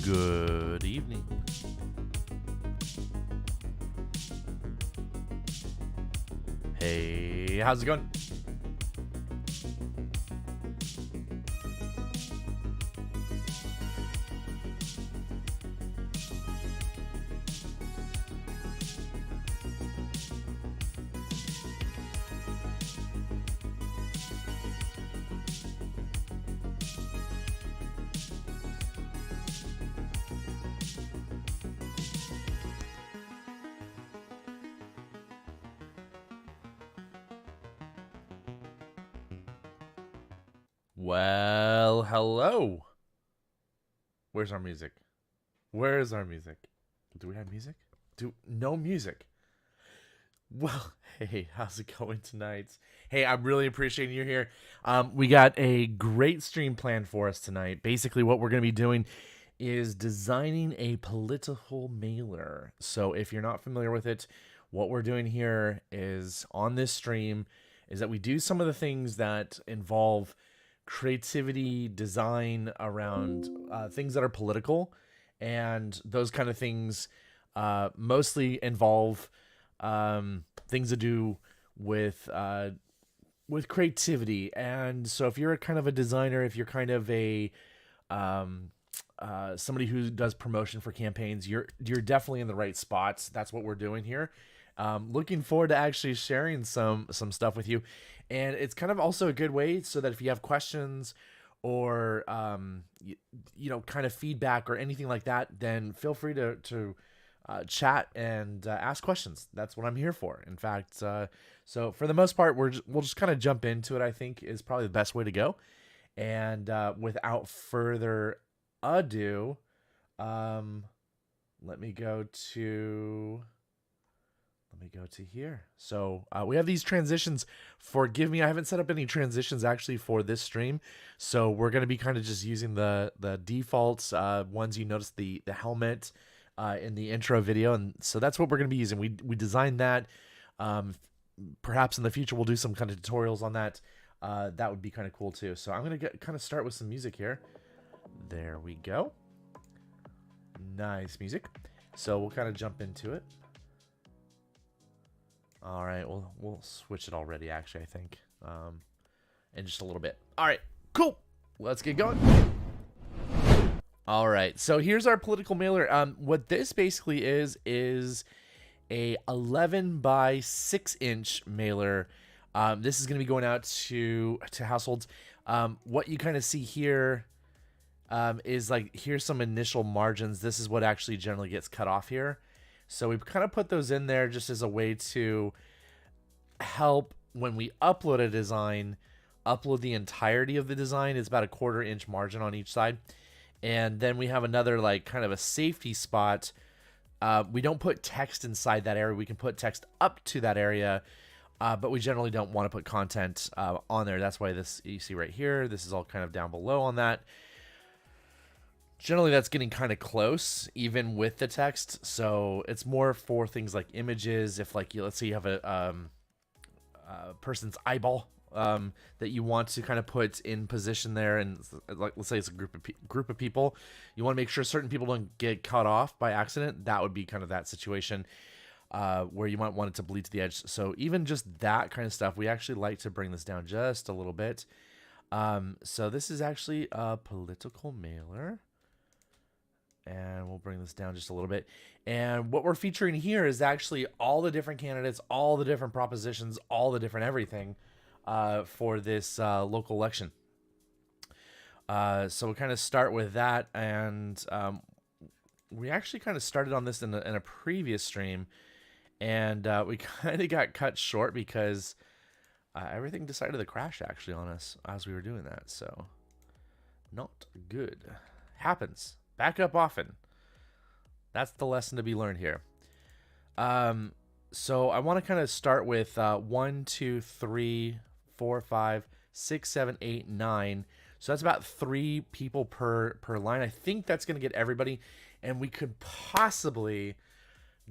Good evening. Hey, how's it going? Well, hello. Where's our music? Where's our music? Do we have music? No music. Well, hey, how's it going tonight? Hey, I'm really appreciating you here. We got a great stream planned for us tonight. Basically, what we're going to be doing is designing a political mailer. So, if you're not familiar with it, what we're doing here is on this stream is that we do some of the things that involve creativity, design around things that are political, and those kind of things mostly involve things to do with creativity. And so, if you're a kind of a designer, if you're kind of a somebody who does promotion for campaigns, you're definitely in the right spots. That's what we're doing here. Looking forward to actually sharing some stuff with you, and it's kind of also a good way so that if you have questions or kind of feedback or anything like that, then feel free to chat and ask questions. That's what I'm here for. In fact, so for the most part, we'll just kind of jump into it. I think is probably the best way to go. And without further ado, let me go to here. So we have these transitions. Forgive me, I haven't set up any transitions actually for this stream. So we're going to be kind of just using the defaults ones. You notice the helmet in the intro video, and so that's what we're going to be using. We designed that. Perhaps in the future we'll do some kind of tutorials on that. That would be kind of cool too. So I'm going to kind of start with some music here. There we go. Nice music. So we'll kind of jump into it. All right, we'll switch it already, actually, I think, in just a little bit. All right, cool. Let's get going. All right, so here's our political mailer. What this basically is a 11 by 6-inch mailer. This is going to be going out to households. What you kind of see here is like, here's some initial margins. This is what actually generally gets cut off here. So we've kind of put those in there just as a way to help when we upload a design, upload the entirety of the design. It's about a 1/4 inch margin on each side. And then we have another like kind of a safety spot. We don't put text inside that area. We can put text up to that area, but we generally don't want to put content on there. That's why this, you see right here, this is all kind of down below on that. Generally, that's getting kind of close, even with the text. So it's more for things like images. If like let's say you have a person's eyeball that you want to kind of put in position there, and like let's say it's a group of people, you want to make sure certain people don't get cut off by accident. That would be kind of that situation where you might want it to bleed to the edge. So even just that kind of stuff, we actually like to bring this down just a little bit. So this is actually a political mailer. And we'll bring this down just a little bit. And what we're featuring here is actually all the different candidates, all the different propositions, all the different everything for this local election. So we'll kind of start with that. And we actually kind of started on this in a previous stream. And we kind of got cut short because everything decided to crash actually on us as we were doing that. So not good. Happens. Back up often. That's the lesson to be learned here. So I want to kind of start with 1, 2, 3, 4, 5, 6, 7, 8, 9. So that's about 3 people per line. I think that's going to get everybody. And we could possibly,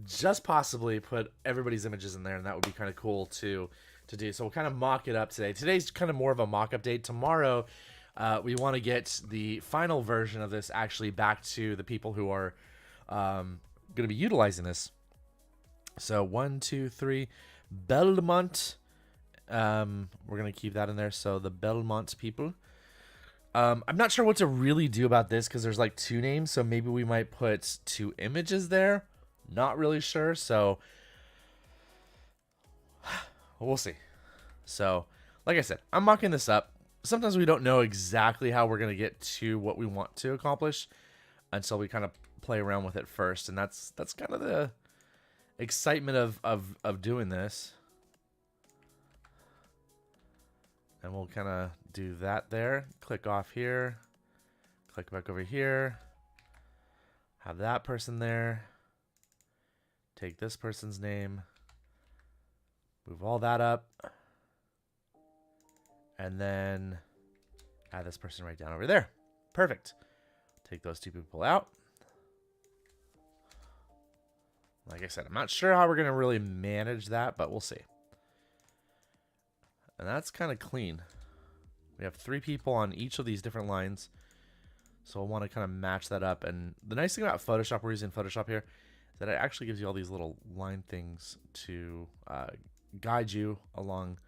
just possibly, put everybody's images in there. And that would be kind of cool to do. So we'll kind of mock it up today. Today's kind of more of a mock-up day. Tomorrow, We want to get the final version of this actually back to the people who are going to be utilizing this. So 1, 2, 3, Belmont. We're going to keep that in there. So the Belmont people. I'm not sure what to really do about this because there's like 2 names. So maybe we might put 2 images there. Not really sure. So we'll see. So like I said, I'm mocking this up. Sometimes we don't know exactly how we're going to get to what we want to accomplish until we kind of play around with it first. And that's kind of the excitement of doing this. And we'll kind of do that there. Click off here. Click back over here. Have that person there. Take this person's name. Move all that up. And then add this person right down over there. Perfect. Take those 2 people out. Like I said, I'm not sure how we're going to really manage that, but we'll see. And that's kind of clean. We have 3 people on each of these different lines. So I want to kind of match that up. And the nice thing about Photoshop, we're using Photoshop here, is that it actually gives you all these little line things to guide you along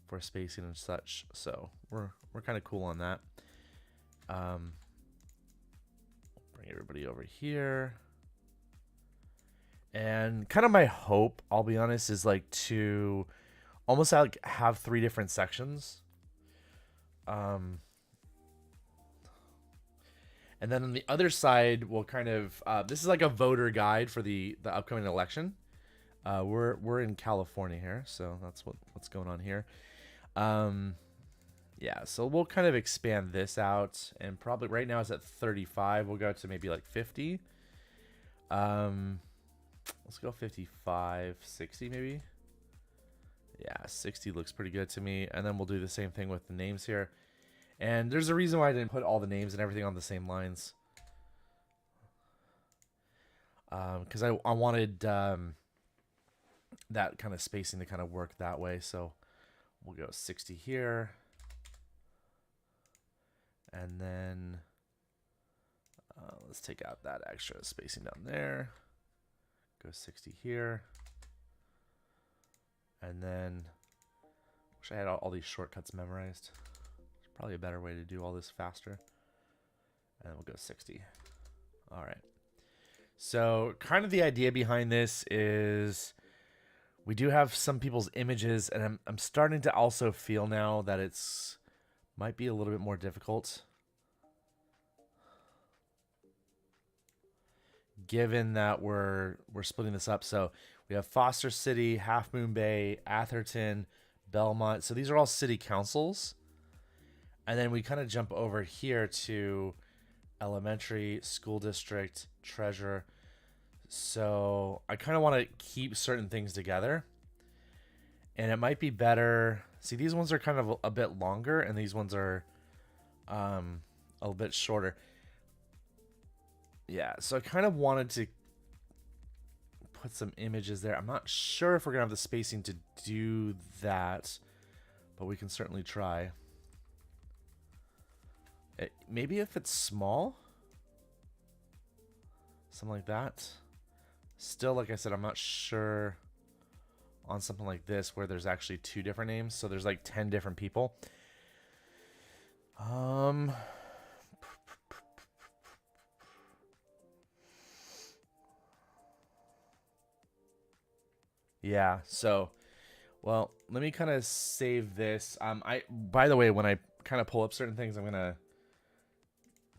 for spacing and such. So we're kind of cool on that. Bring everybody over here. And kind of my hope, I'll be honest, is like to almost like have 3 different sections. And then on the other side, we'll kind of this is like a voter guide for the upcoming election. We're in California here, so that's what's going on here. Yeah, so we'll kind of expand this out, and probably right now it's at 35. We'll go to maybe like 50. Let's go 55, 60 maybe. Yeah, 60 looks pretty good to me. And then we'll do the same thing with the names here. And there's a reason why I didn't put all the names and everything on the same lines. Because I wanted that kind of spacing to kind of work that way. So we'll go 60 here. And then let's take out that extra spacing down there. Go 60 here. And then, wish I had all these shortcuts memorized. It's probably a better way to do all this faster. And we'll go 60. All right. So kind of the idea behind this is we do have some people's images, and I'm starting to also feel now that it's might be a little bit more difficult. Given that we're splitting this up. So we have Foster City, Half Moon Bay, Atherton, Belmont. So these are all city councils. And then we kind of jump over here to elementary, school district, treasurer. So I kind of want to keep certain things together. And it might be better. See, these ones are kind of a bit longer, and these ones are a little bit shorter. Yeah, so I kind of wanted to put some images there. I'm not sure if we're going to have the spacing to do that, but we can certainly try. Maybe if it's small, something like that. Still, like I said, I'm not sure on something like this where there's actually 2 different names. So there's like 10 different people. Yeah, so, well, let me kind of save this. By the way, when I kind of pull up certain things, I'm going to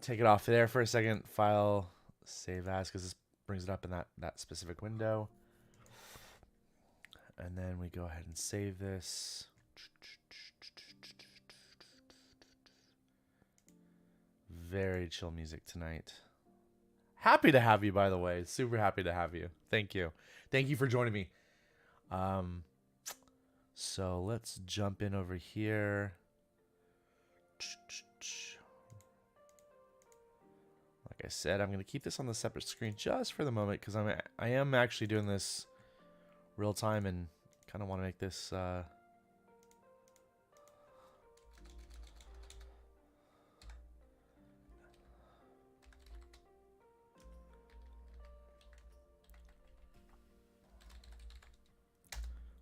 take it off there for a second. File, save as, because this brings it up in that specific window. And then we go ahead and save this. Very chill music tonight. Happy to have you, by the way. Super happy to have you. Thank you. Thank you for joining me. So let's jump in over here. Like I said, I'm going to keep this on the separate screen just for the moment because I am actually doing this real time and kind of want to make this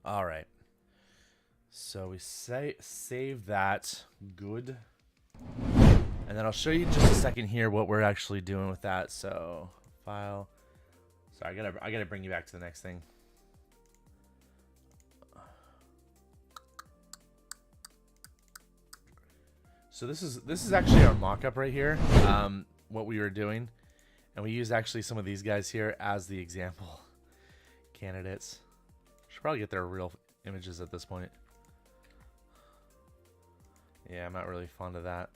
All right. So we save that. Good. And then I'll show you just a second here what we're actually doing with that. So file. Sorry, I gotta bring you back to the next thing. So this is actually our mock-up right here. What we were doing, and we use actually some of these guys here as the example candidates. Should probably get their real images at this point. Yeah, I'm not really fond of that.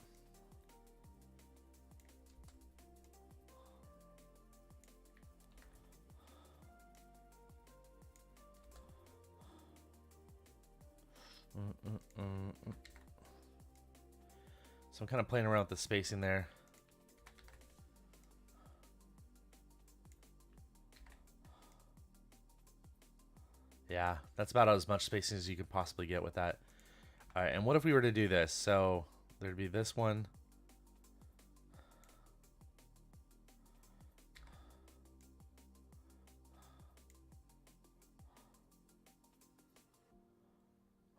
So I'm kind of playing around with the spacing there. Yeah, that's about as much spacing as you could possibly get with that. All right, and what if we were to do this? So there'd be this one.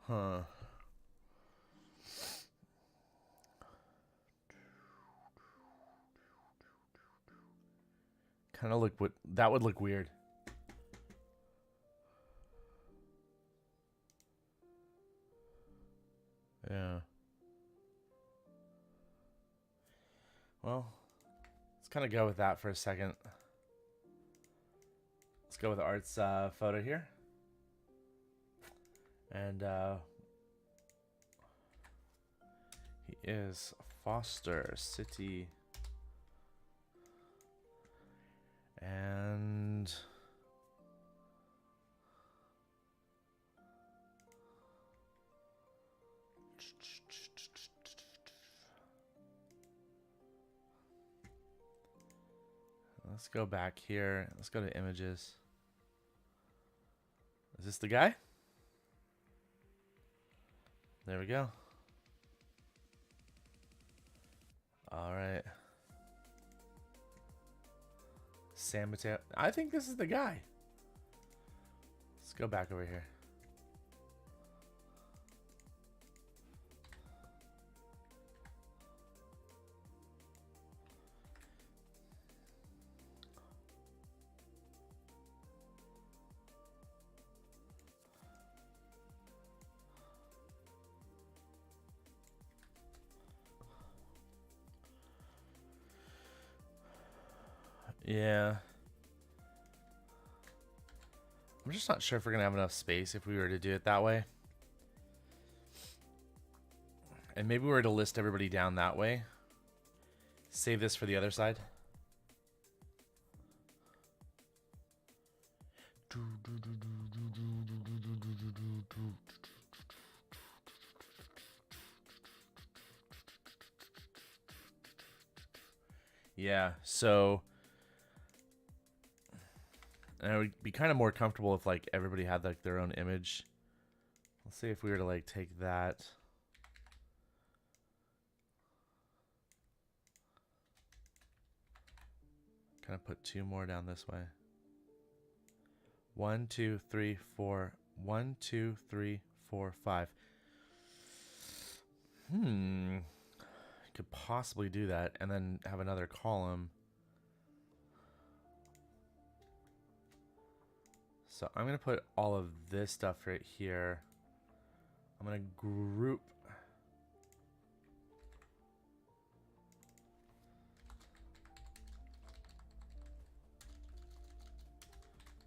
Huh. Kind of look what that would look weird. Yeah. Well, let's kind of go with that for a second. Let's go with Art's photo here. And he is Foster City. And let's go back here. Let's go to images. Is this the guy? There we go. All right. San Mateo. I think this is the guy. Let's go back over here. Yeah. I'm just not sure if we're going to have enough space if we were to do it that way. And maybe we were to list everybody down that way. Save this for the other side. Yeah, so and I would be kind of more comfortable if like everybody had like their own image. Let's see if we were to like take that. Kind of put two more down this way. 1, 2, 3, 4. 1, 2, 3, 4, 5. Could possibly do that and then have another column. So I'm going to put all of this stuff right here. I'm going to group.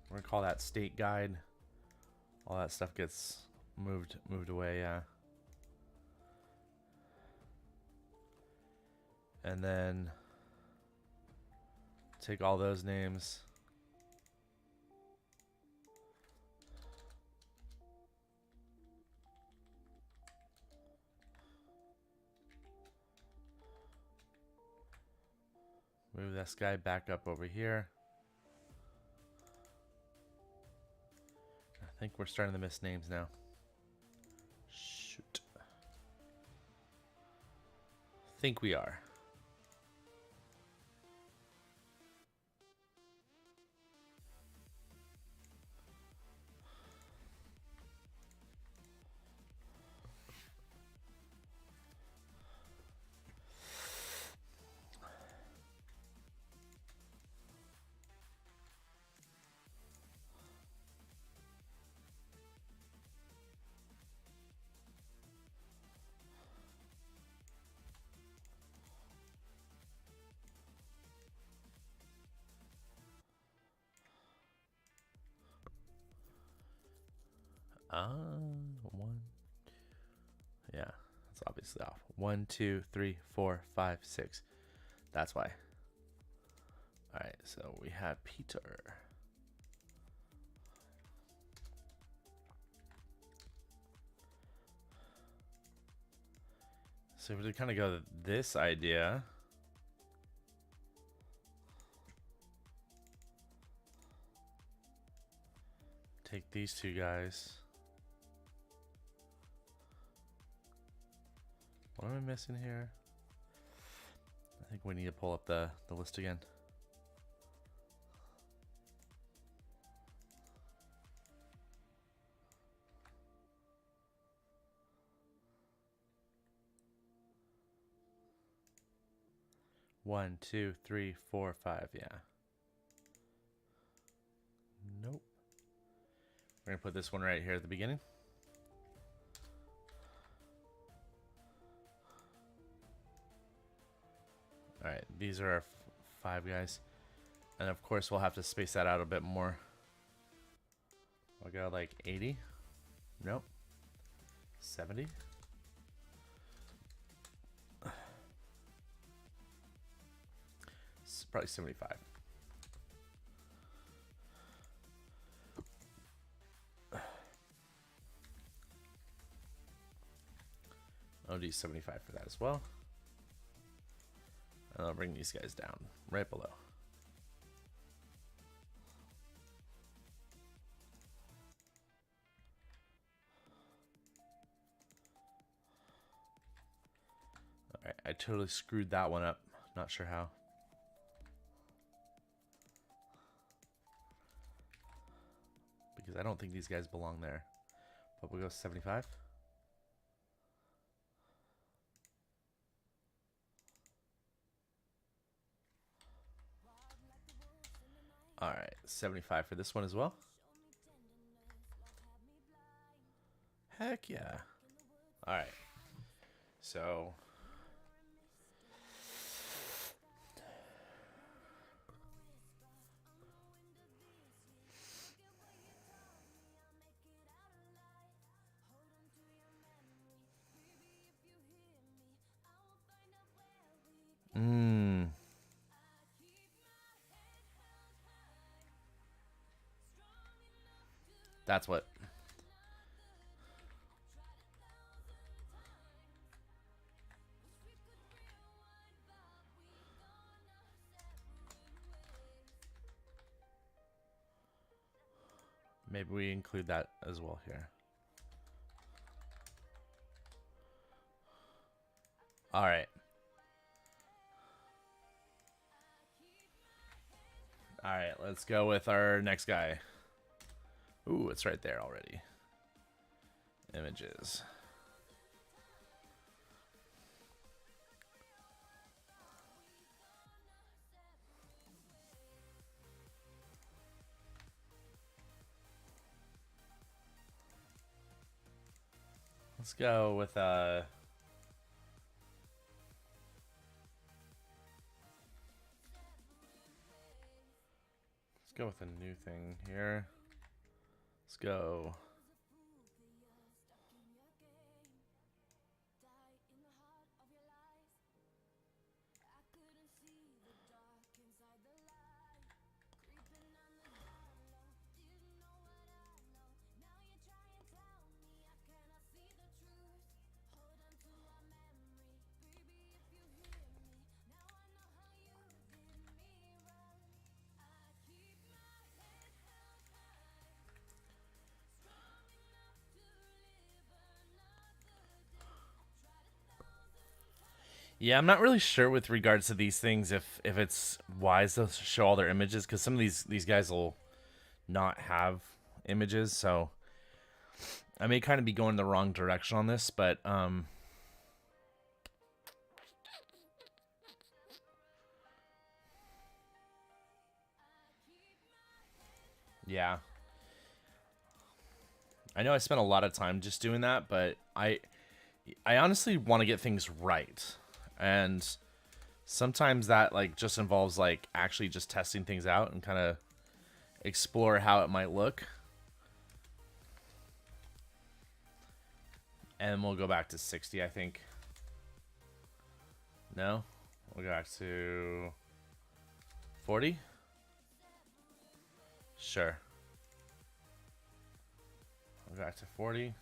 We're going to call that state guide. All that stuff gets moved away, yeah. And then take all those names. Move this guy back up over here. I think we're starting to miss names now. Shoot. I think we are. One. Yeah, it's obviously off. 1, 2, 3, 4, 5, 6. That's why. All right, so we have Peter. So we kind of go this idea. Take these two guys. What am I missing here? I think we need to pull up the list again. One, two, three, four, five. Yeah. Nope. We're going to put this one right here at the beginning. All right, these are our 5 guys. And of course, we'll have to space that out a bit more. We'll go like 80. Nope. 70. It's probably 75. I'll do 75 for that as well. And I'll bring these guys down right below. Alright, I totally screwed that one up. Not sure how. Because I don't think these guys belong there. But we'll go 75. Alright, 75 for this one as well. Heck yeah. Alright. So that's what. Maybe we include that as well here. All right. All right, let's go with our next guy. Ooh, it's right there already. Images. Let's go with let's go with a new thing here. Let's go. Yeah, I'm not really sure with regards to these things if it's wise to show all their images, because some of these guys will not have images, so I may kind of be going the wrong direction on this, but yeah. I know I spent a lot of time just doing that, but I honestly want to get things right. And sometimes that like just involves like actually just testing things out and kind of explore how it might look. And we'll go back to 60, I think. No? We'll go back to 40? Sure. We'll go back to 40.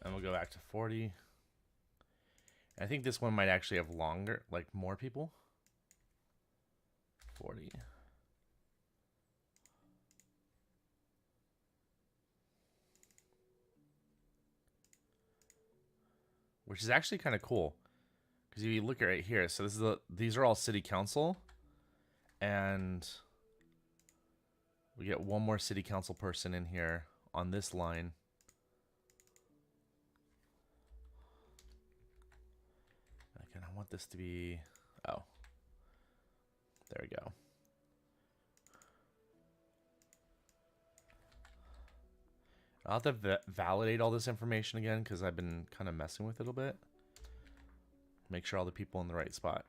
And we'll go back to 40. I think this one might actually have longer, like more people. 40. Which is actually kind of cool. Because if you look at right here, so this is these are all city council. And we get one more city council person in here on this line. Again, I want this to be... Oh. There we go. I'll have to validate all this information again because I've been kind of messing with it a bit. Make sure all the people in the right spot.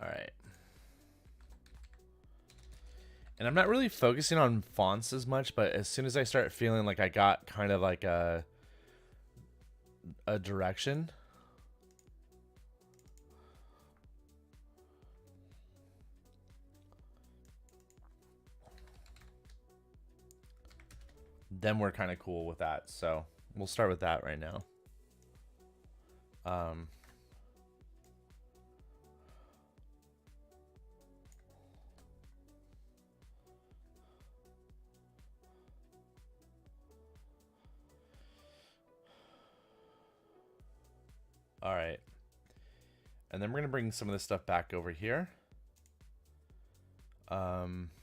All right. And I'm not really focusing on fonts as much, but as soon as I start feeling like I got kind of like a direction, then we're kind of cool with that. So we'll start with that right now. All right. And then we're going to bring some of this stuff back over here. So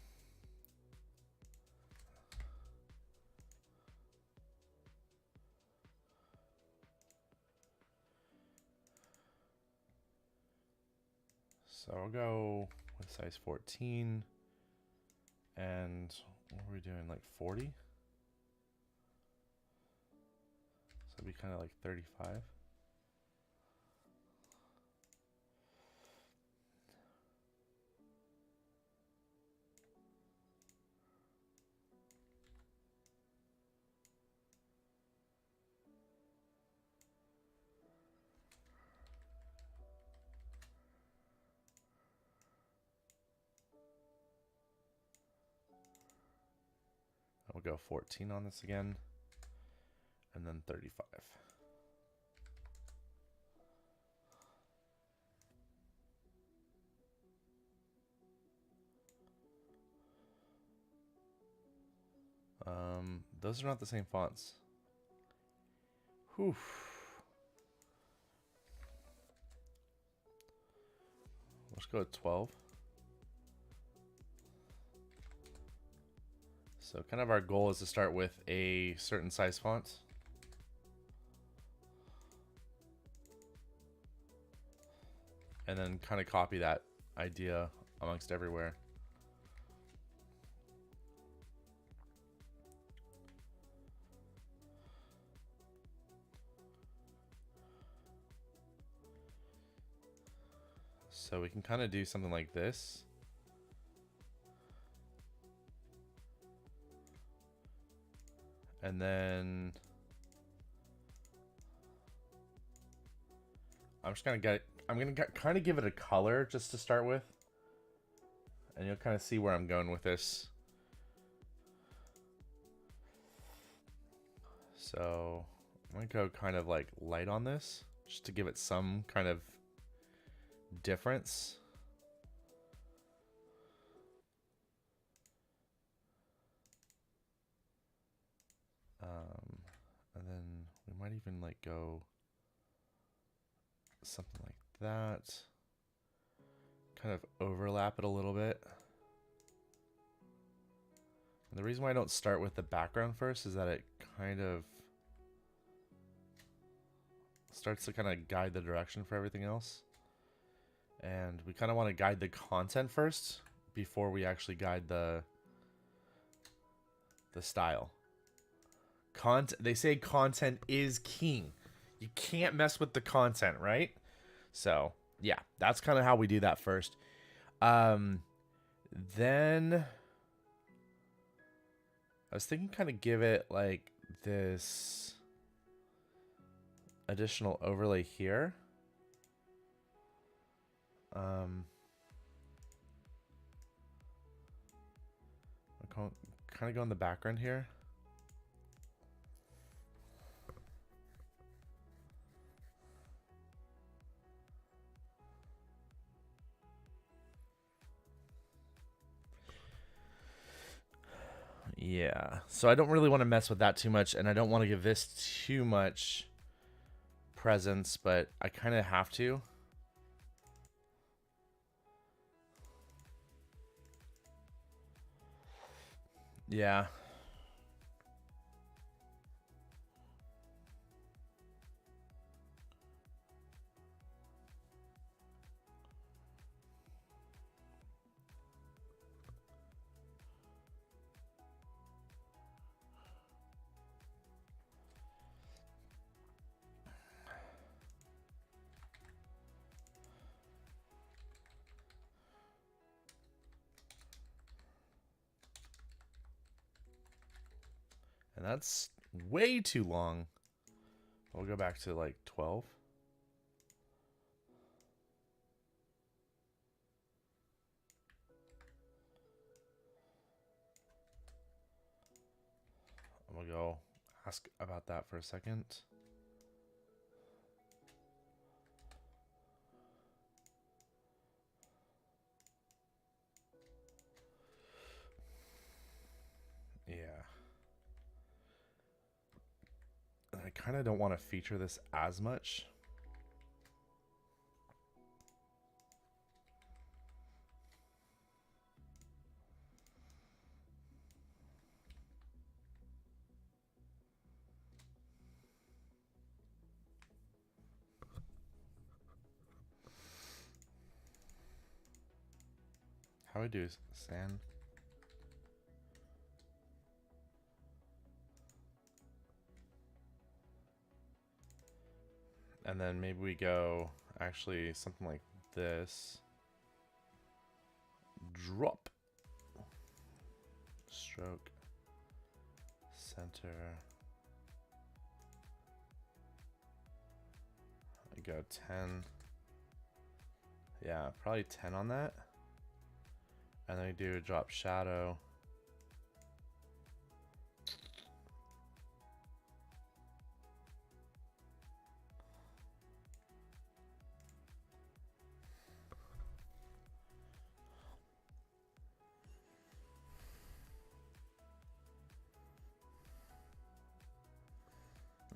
I'll go with size 14. And what are we doing? Like 40? So it'd be kind of like 35. We'll go 14 on this again, and then 35. Those are not the same fonts. Whew. Let's go with 12. So kind of our goal is to start with a certain size font. And then kind of copy that idea amongst everywhere. So we can kind of do something like this. And then I'm gonna kind of give it a color just to start with. And you'll kind of see where I'm going with this. So I'm gonna go kind of like light on this just to give it some kind of difference. And then we might even like go something like that. Kind of overlap it a little bit. And the reason why I don't start with the background first is that it kind of starts to kind of guide the direction for everything else. And we kind of want to guide the content first before we actually guide the style. They say content is king. You can't mess with the content, right? So yeah, that's kind of how we do that first. Then I was thinking kind of give it like this additional overlay here. I'll kind of go in the background here. Yeah, so I don't really want to mess with that too much, and I don't want to give this too much presence, but I kind of have to. Yeah. And that's way too long. We'll go back to like 12. I'm gonna go ask about that for a second. Yeah. I kind of don't want to feature this as much. How do I do sand? And then maybe we go actually something like this. Drop. Stroke. Center. I go 10. Yeah, probably 10 on that. And then we do a drop shadow.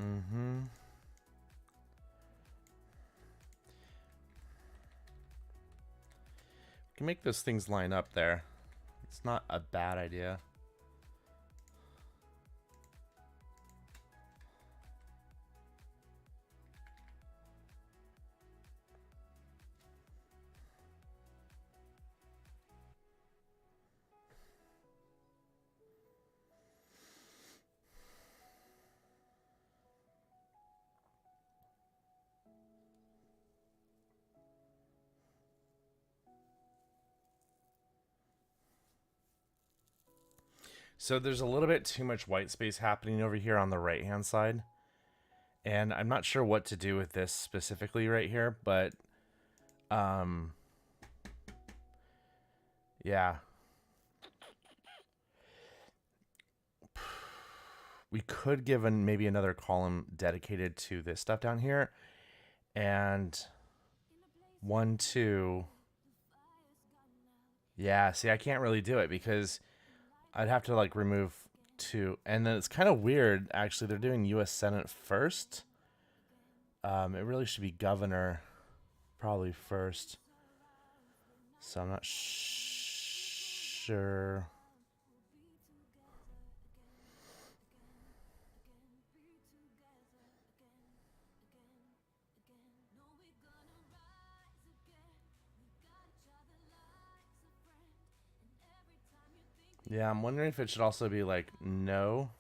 Mm-hmm. Can make those things line up there. It's not a bad idea. So there's a little bit too much white space happening over here on the right hand side. And I'm not sure what to do with this specifically right here, but yeah. We could give maybe another column dedicated to this stuff down here. And 1, 2. Yeah, see, I can't really do it because I'd have to like remove 2. And then it's kind of weird, actually. They're doing U.S. Senate first. It really should be governor probably first. So I'm not sure. Yeah, I'm wondering if it should also be like no.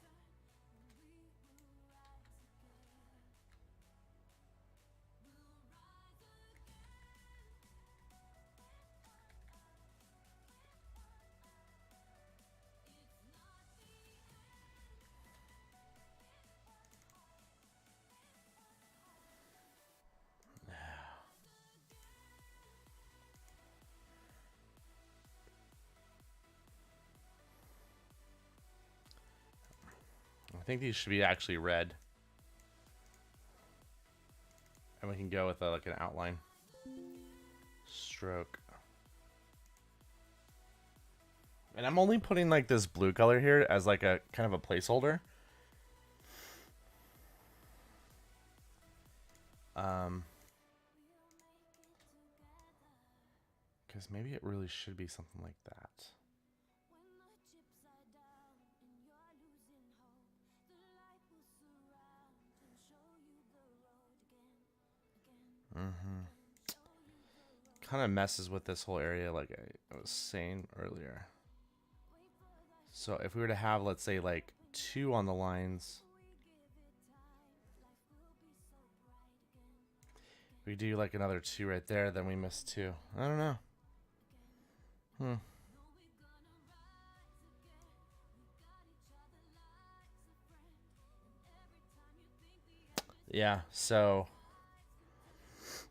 I think these should be actually red. And we can go with like an outline. Stroke. And I'm only putting like this blue color here as like a kind of a placeholder. Because maybe it really should be something like that. Kind of messes with this whole area like I was saying earlier. So if we were to have, let's say, like 2 on the lines, we do like another 2 right there, then we miss 2. I don't know. Yeah, so...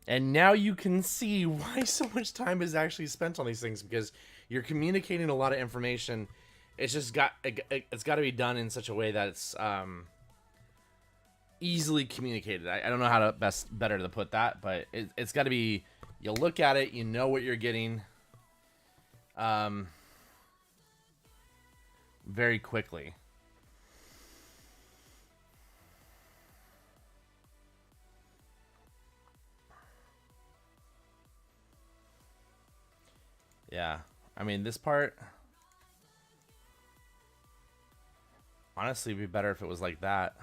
And now you can see why so much time is actually spent on these things, because you're communicating a lot of information. It's just it's got to be done in such a way that it's easily communicated. I don't know how to better to put that, but it's got to be, you look at it, you know what you're getting very quickly. Yeah, I mean, this part honestly would be better if it was like that.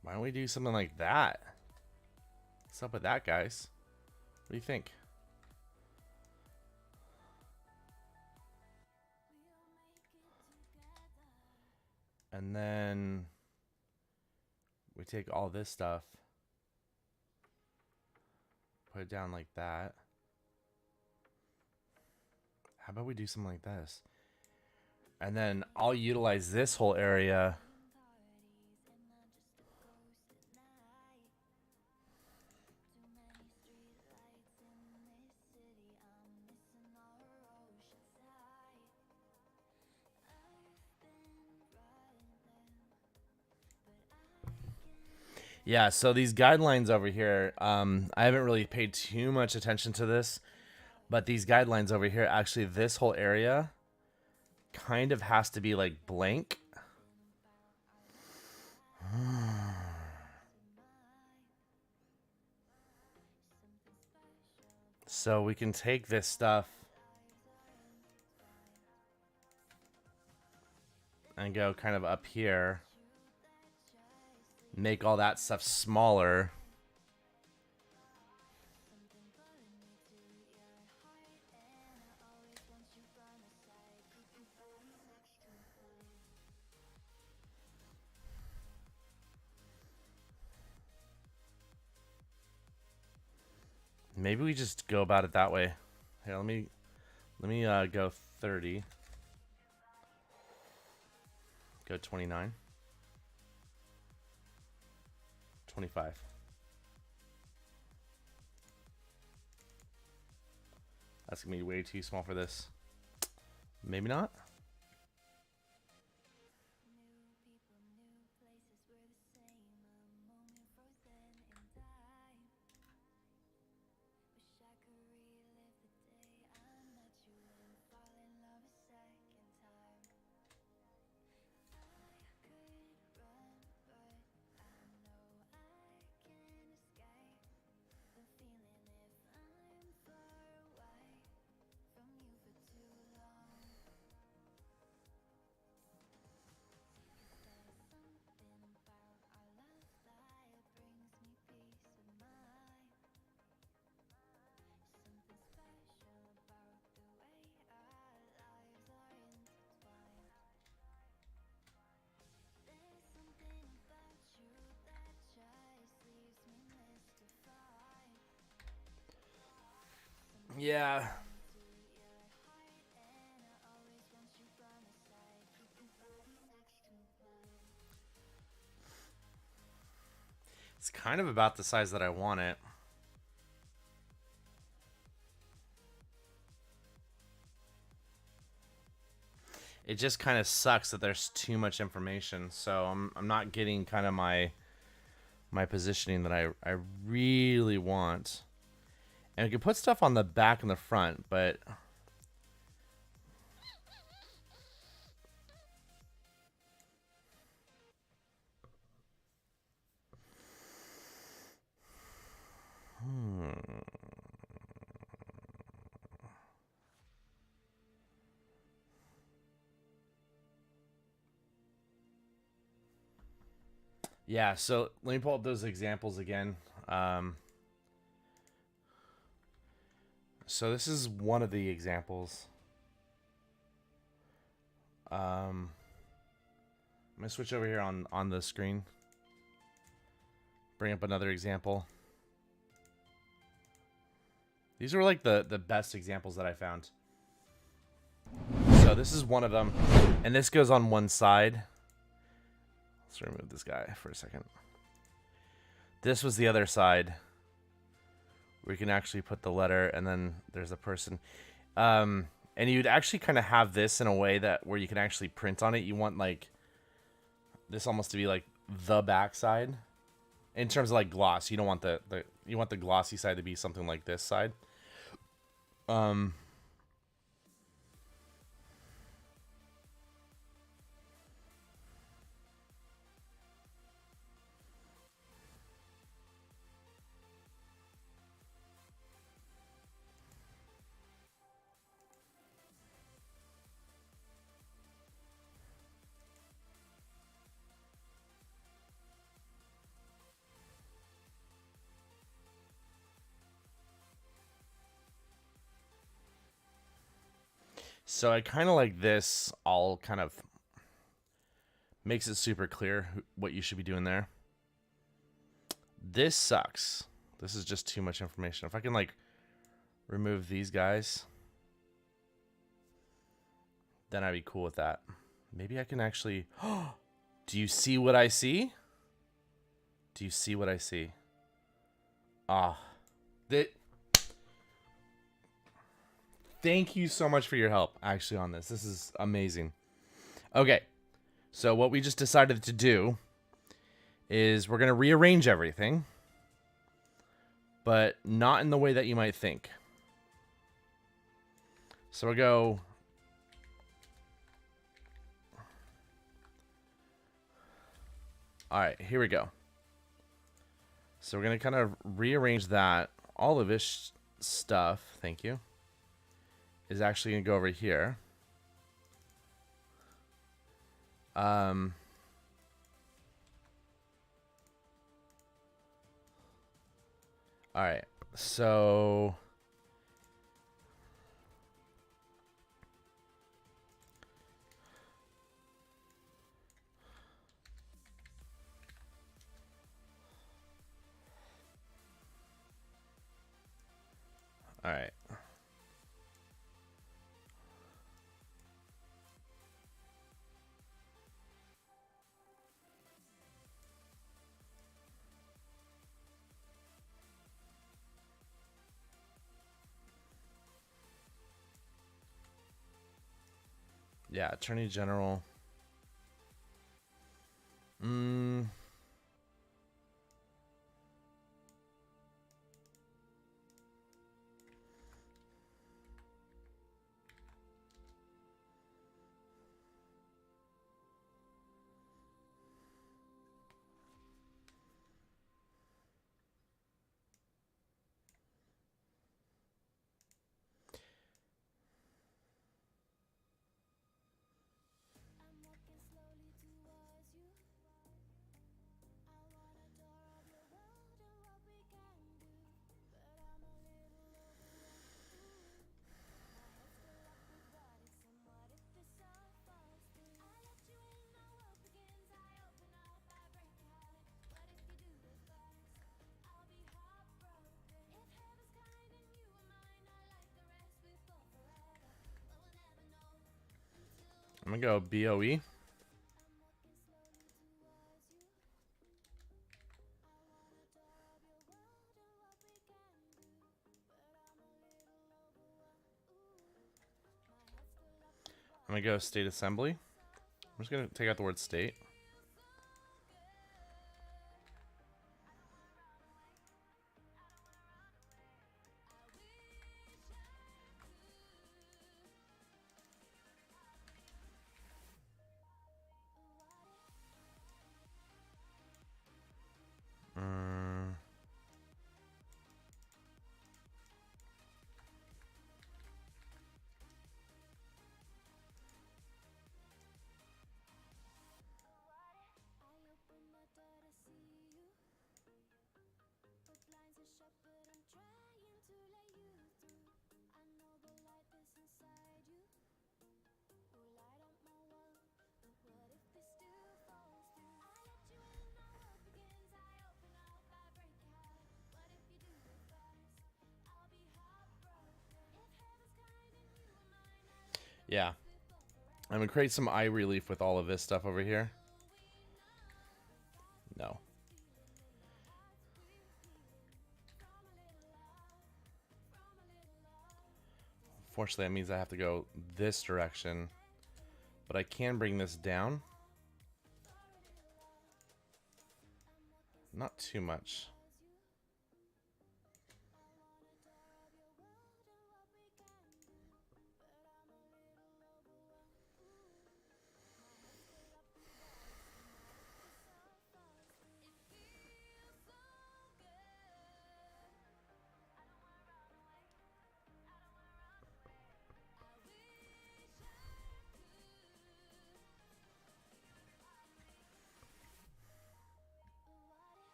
Why don't we do something like that? What's up with that, guys? What do you think? And then we take all this stuff, put it down like that. How about we do something like this? And then I'll utilize this whole area. Yeah, so these guidelines over here, I haven't really paid too much attention to this, but these guidelines over here, actually this whole area kind of has to be like blank. So we can take this stuff and go kind of up here, make all that stuff smaller. Maybe we just go about it that way. Here, let me go 30. Go 29. 25. That's gonna be way too small for this. Maybe not. Yeah. It's kind of about the size that I want it. It just kind of sucks that there's too much information. So I'm not getting kind of my positioning that I really want. And we can put stuff on the back and the front, but yeah, so let me pull up those examples again. So this is one of the examples. I'm gonna switch over here on the screen. Bring up another example. These were like the best examples that I found. So this is one of them, and this goes on one side. Let's remove this guy for a second. This was the other side. We can actually put the letter, and then there's a person. And you'd actually kind of have this in a way that where you can actually print on it. You want like this almost to be like the back side in terms of like gloss. You don't want you want the glossy side to be something like this side. So I kind of like this all kind of makes it super clear what you should be doing there. This sucks. This is just too much information. If I can like remove these guys, then I'd be cool with that. Maybe I can actually... Do you see what I see? Do you see what I see? Ah. Thank you so much for your help, actually, on this. This is amazing. Okay. So what we just decided to do is we're going to rearrange everything, but not in the way that you might think. So we'll go... All right, here we go. So we're going to kind of rearrange that. All of this stuff, thank you, is actually going to go over here. All right, so... All right. Yeah, Attorney General. I'm gonna go BOE. I'm gonna go state assembly. I'm just gonna take out the word state. Yeah. I'm gonna create some eye relief with all of this stuff over here. No. Fortunately, that means I have to go this direction. But I can bring this down. Not too much.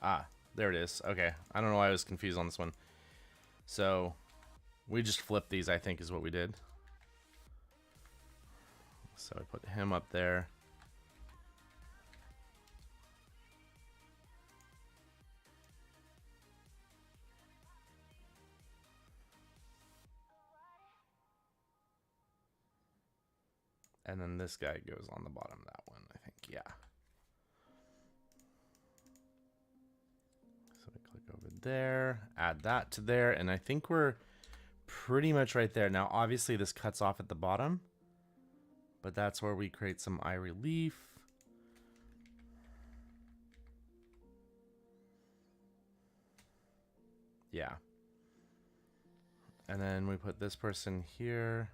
Ah, there it is. Okay. I don't know why I was confused on this one. So, we just flipped these, I think, is what we did. So I put him up there. And then this guy goes on the bottom of that one, I think. Yeah. So we click over there, add that to there, and I think we're pretty much right there. Now, obviously, this cuts off at the bottom, but that's where we create some eye relief. Yeah. And then we put this person here.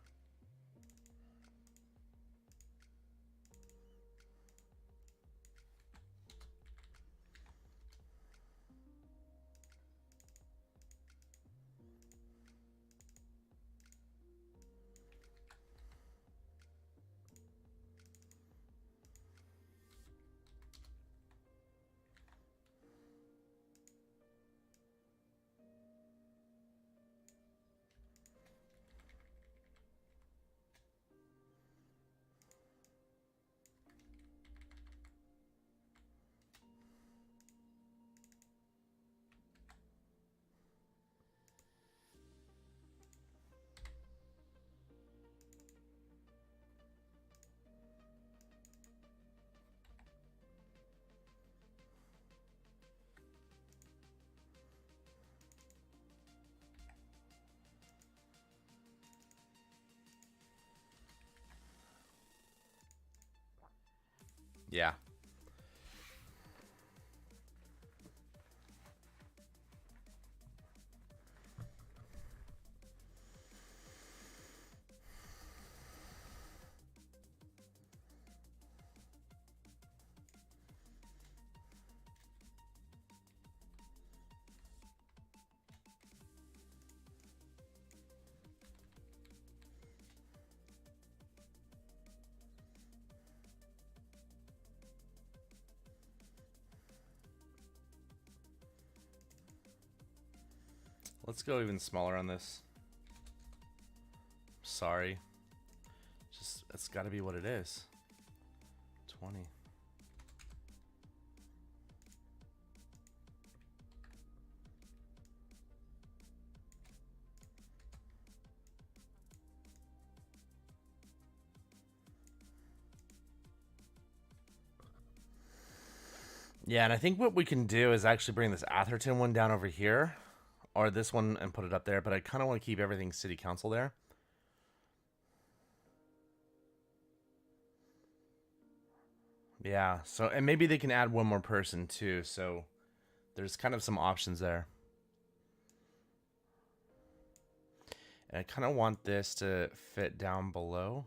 Yeah. Let's go even smaller on this. Sorry. Just, it's got to be what it is. 20. Yeah, and I think what we can do is actually bring this Atherton one down over here, or this one and put it up there, but I kind of want to keep everything city council there. Yeah, so, and maybe they can add one more person too, so there's kind of some options there. And I kind of want this to fit down below.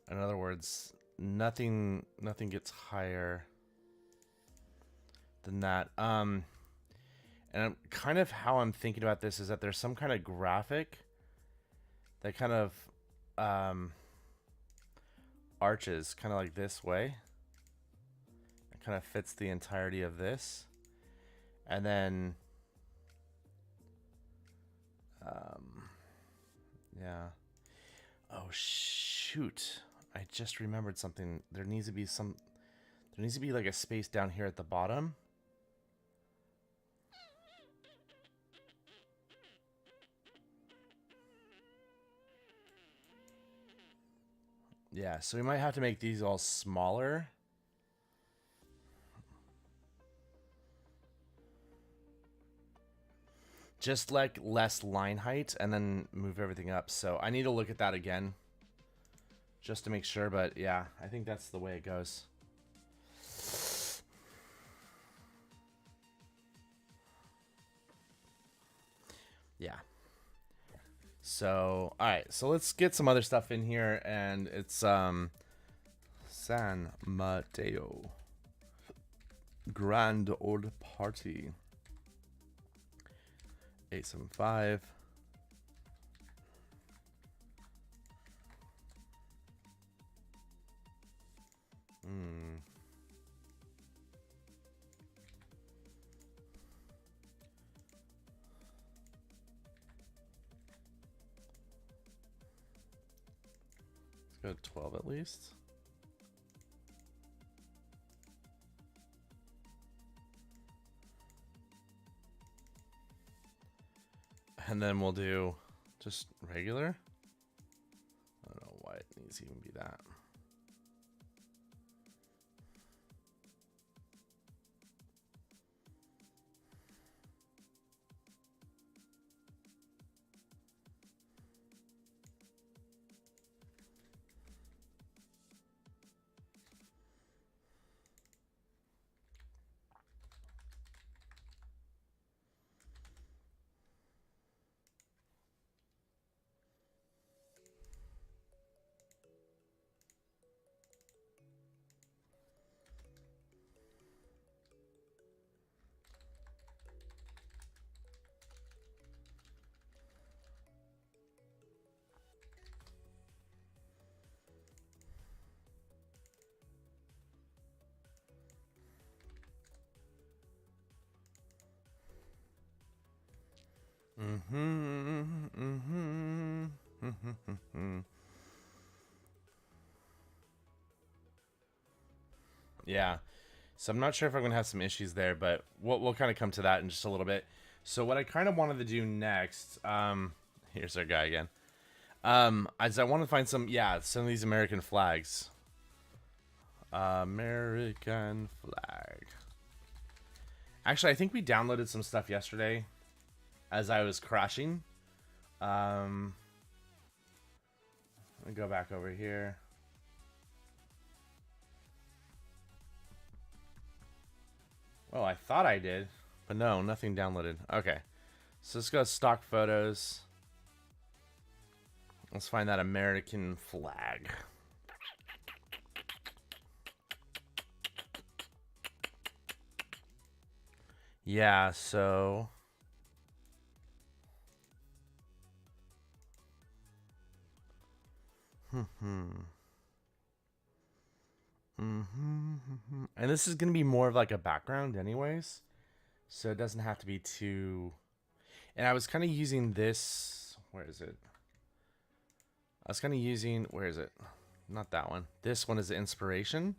In other words, nothing gets higher than that. And kind of how I'm thinking about this is that there's some kind of graphic that kind of um, arches kind of like this way. It kind of fits the entirety of this. And then, yeah. Oh, shoot. I just remembered something. There needs to be like a space down here at the bottom. Yeah, so we might have to make these all smaller. Just like less line height and then move everything up. So I need to look at that again just to make sure. But yeah, I think that's the way it goes. Yeah. So, all right. So let's get some other stuff in here. And it's San Mateo. Grand Old Party. 875. Let's go 12 at least. And then we'll do just regular. I don't know why it needs to even be that. Yeah. So I'm not sure if I'm going to have some issues there, but we'll kind of come to that in just a little bit. So what I kind of wanted to do next, here's our guy again. Is I want to find some of these American flags. American flag. Actually, I think we downloaded some stuff yesterday as I was crashing. Let me go back over here. Oh, I thought I did, but no, nothing downloaded. Okay, so let's go stock photos. Let's find that American flag. Yeah, so and this is gonna be more of like a background anyways, so it doesn't have to be too. And I was kind of using this. Where is it? I was kind of using. Where is it? Not that one. This one is the inspiration.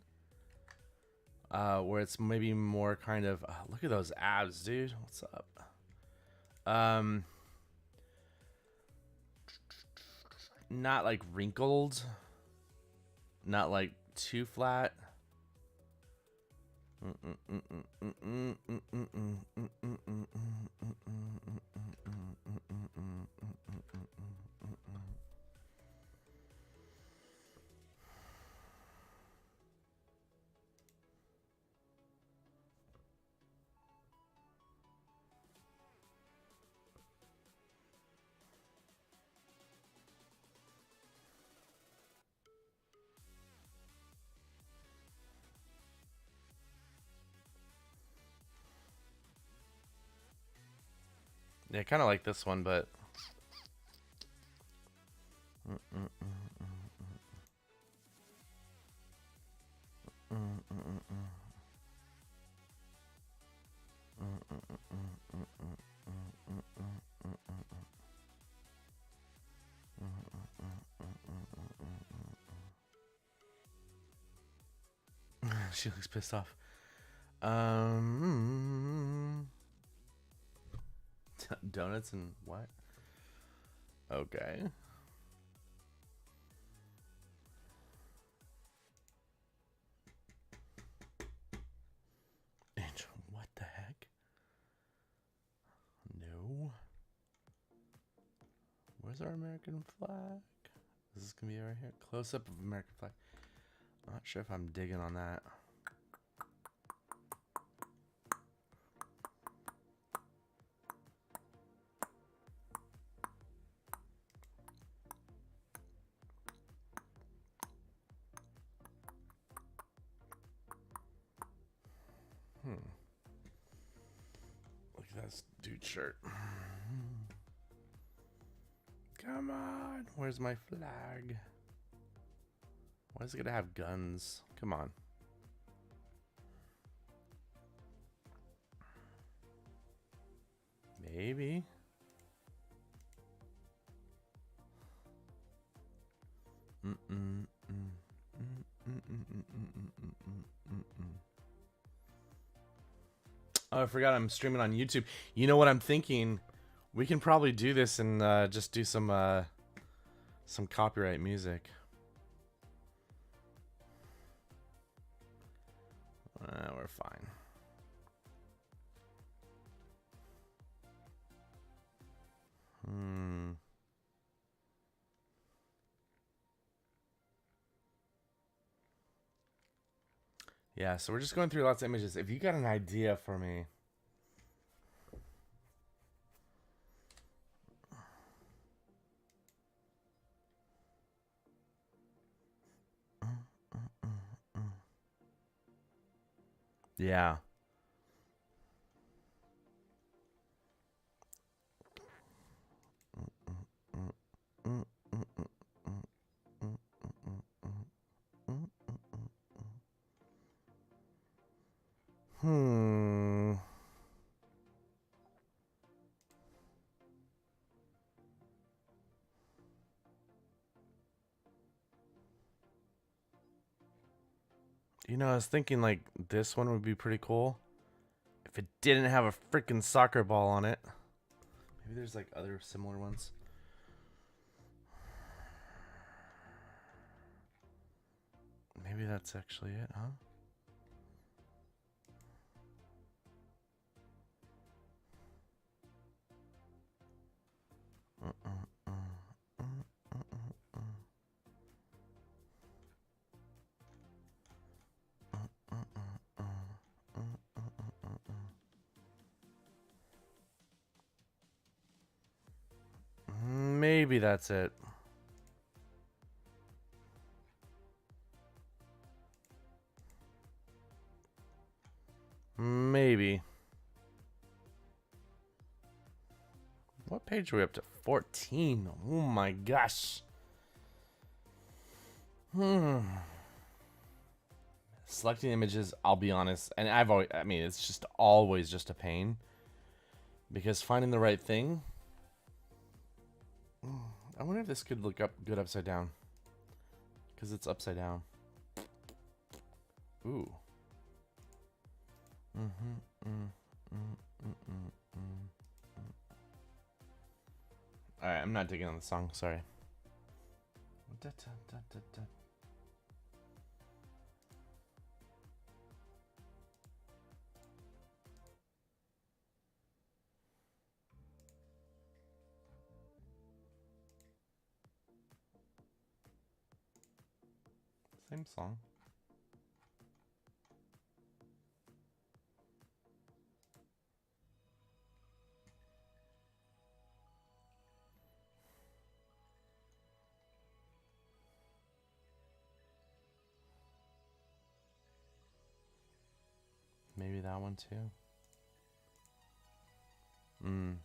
Where it's maybe more kind of. Look at those abs, dude. What's up? Not like wrinkled. Not like too flat. Yeah, kind of like this one, but. She looks pissed off. Donuts and what? Okay. Angel, what the heck? No. Where's our American flag? This is gonna be right here. Close up of American flag. I'm not sure if I'm digging on that. Look at that dude's shirt. Come on. Where's my flag? Why is it gonna have guns? Come on. Maybe. Oh, I forgot I'm streaming on YouTube. You know what I'm thinking? We can probably do this and just do some copyright music. We're fine. Yeah, so we're just going through lots of images. If you got an idea for me. Yeah. You know, I was thinking like this one would be pretty cool if it didn't have a freaking soccer ball on it. Maybe there's like other similar ones. Maybe that's actually it, huh? Maybe that's it. Maybe. What page are we up to? 14. Oh my gosh. Selecting images, I'll be honest, and I mean, it's just always just a pain. Because finding the right thing. I wonder if this could look up good upside down. Because it's upside down. Ooh. Alright, I'm not digging on the song, sorry. Same song. Maybe that one too. Mm.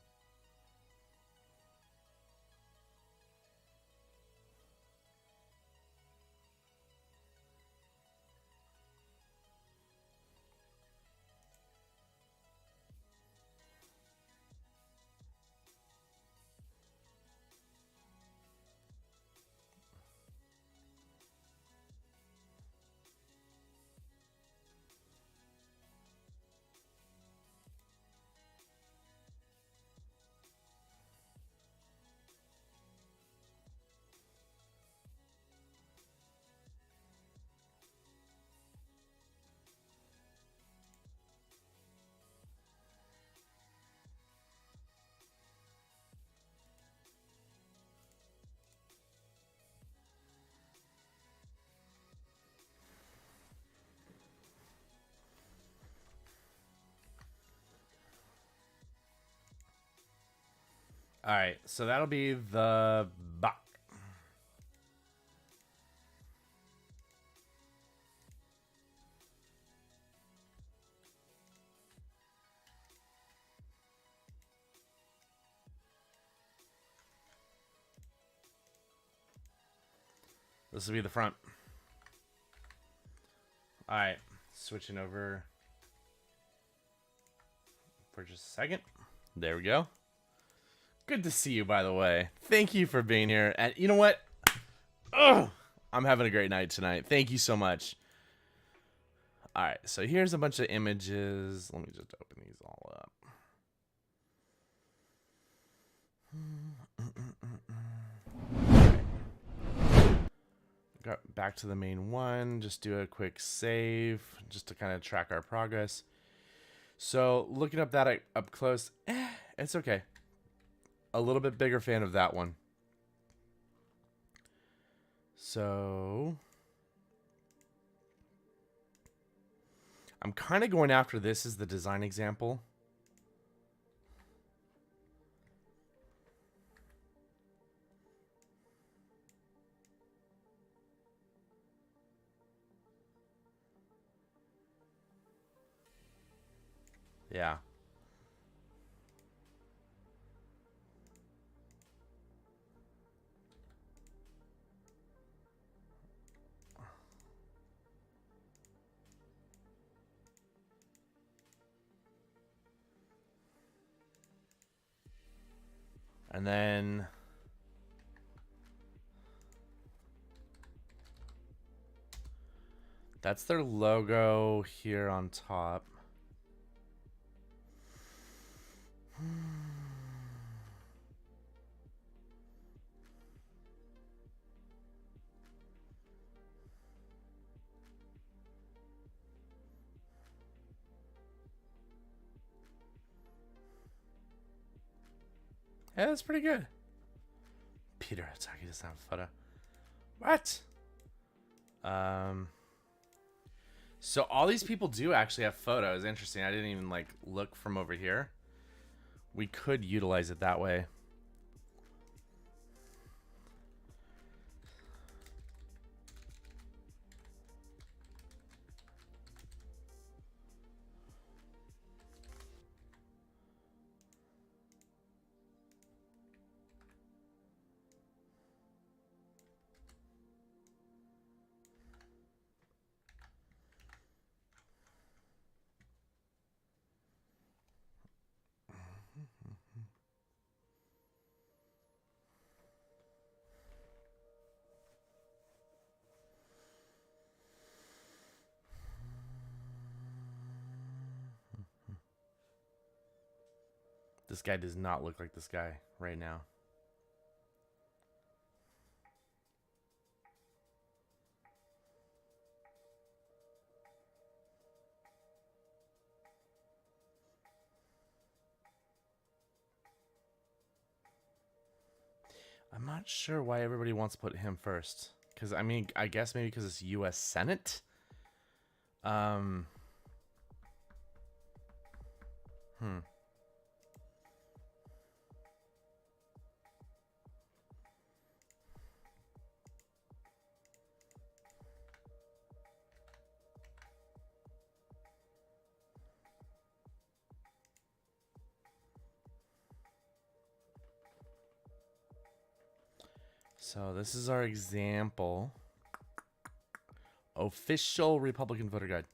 All right, so that'll be the back. This will be the front. All right, switching over for just a second. There we go. Good to see you, by the way. Thank you for being here. And you know what? Ugh, I'm having a great night tonight. Thank you so much. All right, so here's a bunch of images. Let me just open these all up. Got back to the main one. Just do a quick save just to kind of track our progress. So looking up that up close, it's okay. A little bit bigger fan of that one. So I'm kind of going after this as the design example. Yeah. And then that's their logo here on top. Yeah, that's pretty good. Peter Ataki doesn't have a photo. What? So all these people do actually have photos. Interesting. I didn't even like look from over here. We could utilize it that way. This guy does not look like this guy right now. I'm not sure why everybody wants to put him first. Because, I mean, I guess maybe because it's U.S. Senate. Hmm. So this is our example. Official Republican voter guide.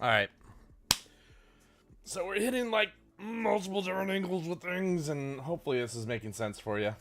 All right. So we're hitting like multiple different angles with things, and hopefully this is making sense for you.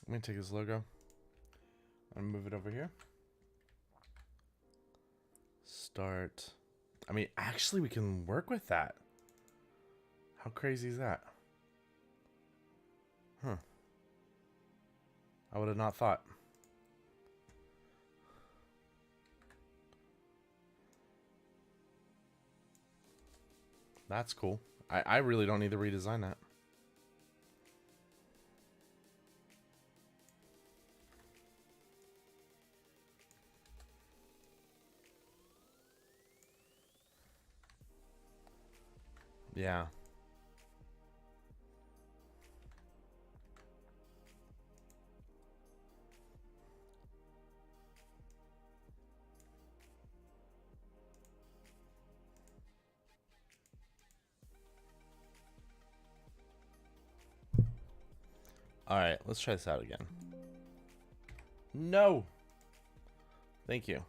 Let me take his logo and move it over here. Start. I mean, actually, we can work with that. How crazy is that? Huh. I would have not thought. That's cool. I really don't need to redesign that. Yeah. All right, let's try this out again. No. Thank you.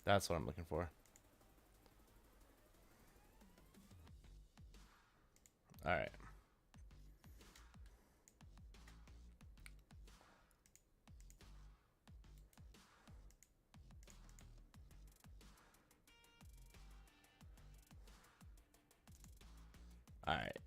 That's what I'm looking for. All right. All right.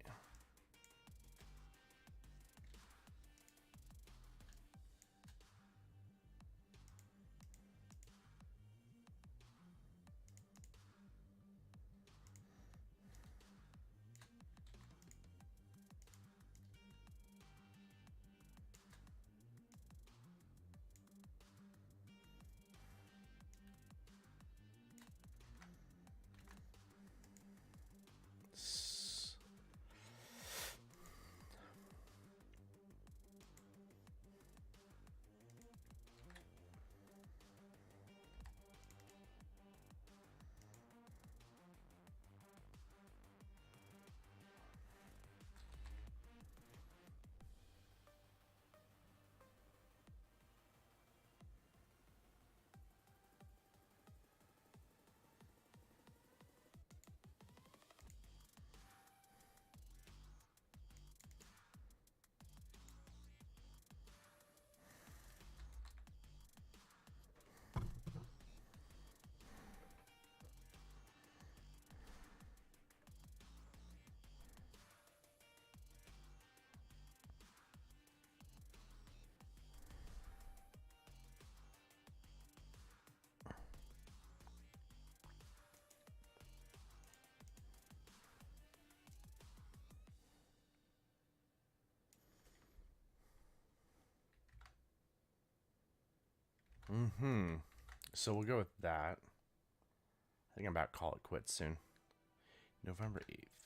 So we'll go with that. I think I'm about to call it quits soon. November 8th.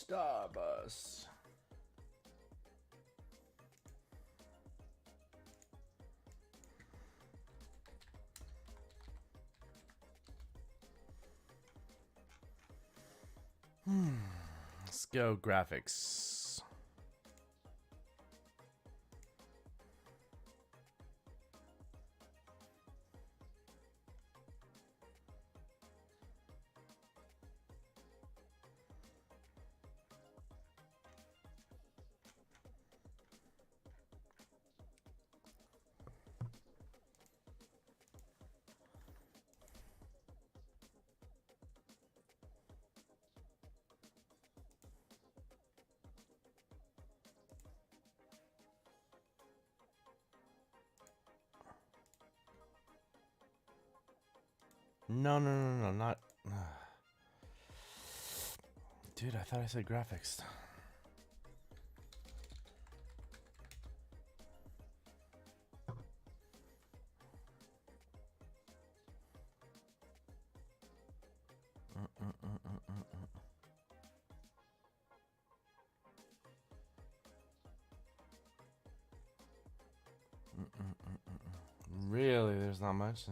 Starburst. Let's go graphics. No, not. Dude, I thought I said graphics. Really, there's not much.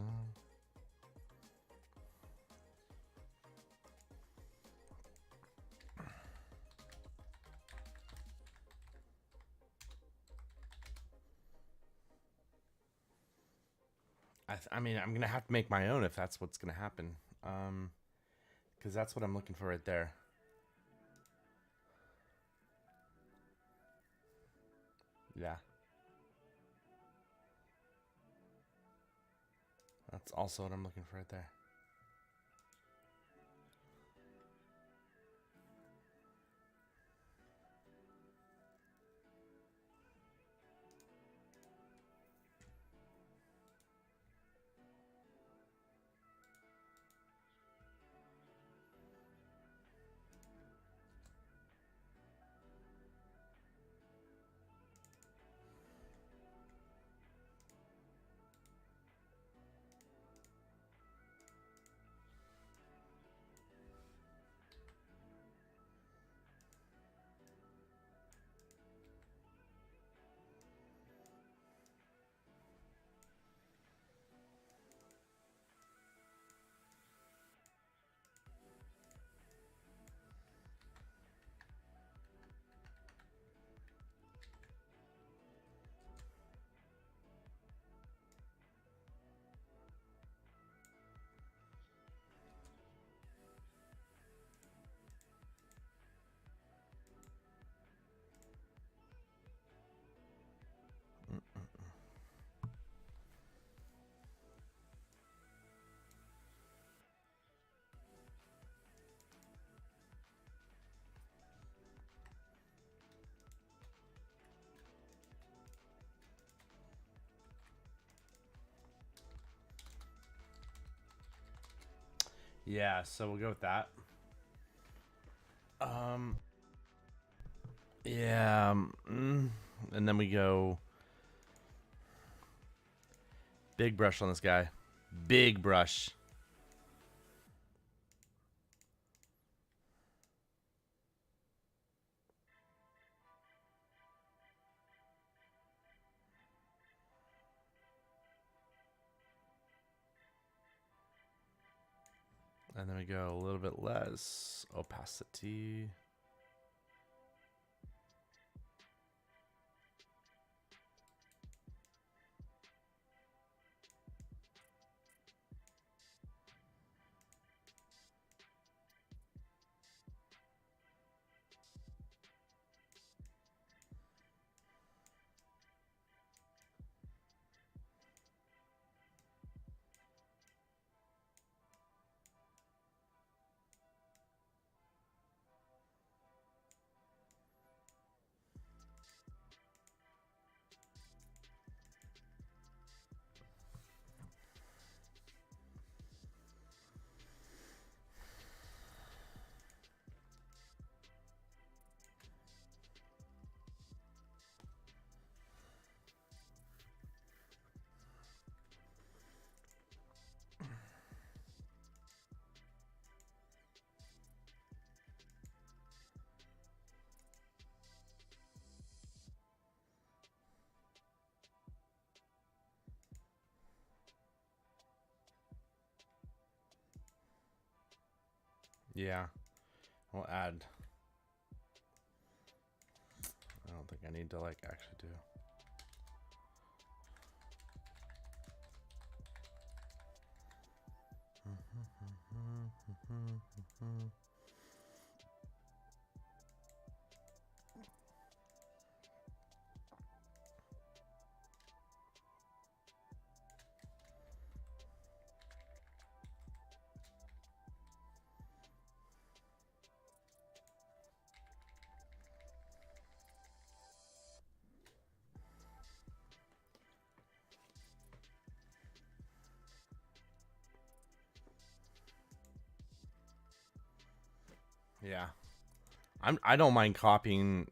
I mean, I'm gonna have to make my own if that's what's gonna happen. Because that's what I'm looking for right there. Yeah. That's also what I'm looking for right there. Yeah, so we'll go with that. Yeah, and then we go big brush on this guy. Big brush. And then we go a little bit less opacity. Yeah. We'll add. I don't think I need to like actually do. Yeah. I don't mind copying.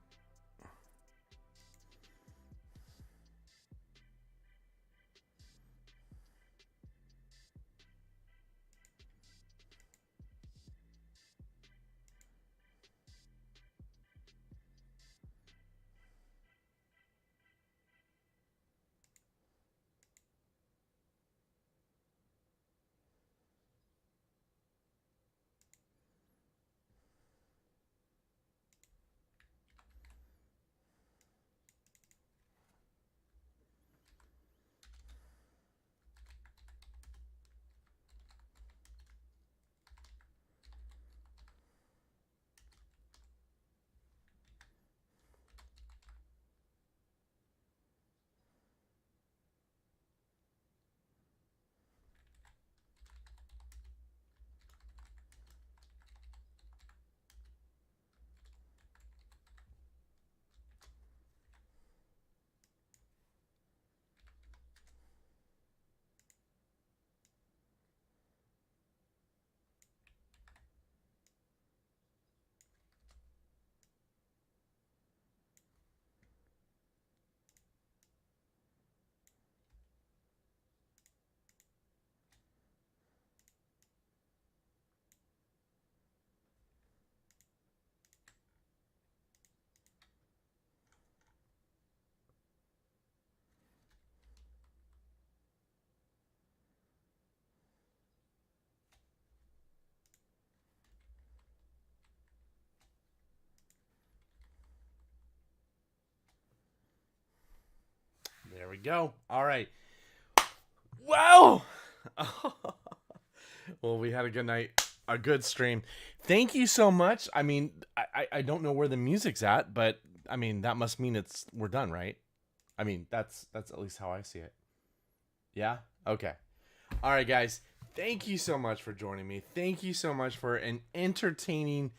There we go. All right. Wow. Well, we had a good night, a good stream. Thank you so much. I mean, I don't know where the music's at, but I mean that must mean we're done, right? I mean that's at least how I see it. Yeah. Okay. All right, guys. Thank you so much for joining me. Thank you so much for an entertaining,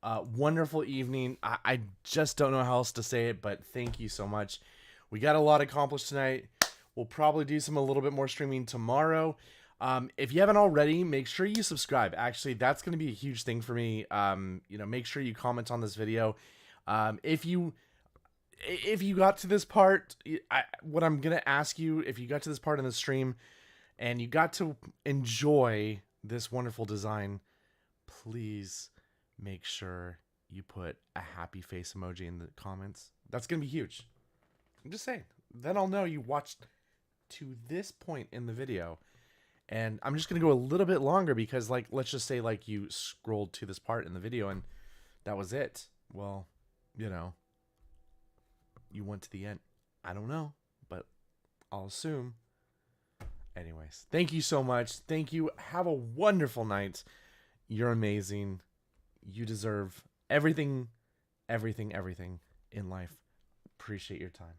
wonderful evening. I just don't know how else to say it, but thank you so much. We got a lot accomplished tonight. We'll probably do a little bit more streaming tomorrow. If you haven't already, make sure you subscribe. Actually, that's going to be a huge thing for me. Make sure you comment on this video. If you got to this part, what I'm going to ask you, if you got to this part in the stream and you got to enjoy this wonderful design, please make sure you put a happy face emoji in the comments. That's going to be huge. I'm just saying. Then I'll know you watched to this point in the video. And I'm just going to go a little bit longer because, like, let's just say, like, you scrolled to this part in the video and that was it. Well, you went to the end. I don't know, but I'll assume. Anyways, thank you so much. Thank you. Have a wonderful night. You're amazing. You deserve everything, everything, everything in life. Appreciate your time.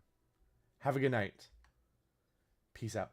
Have a good night. Peace out.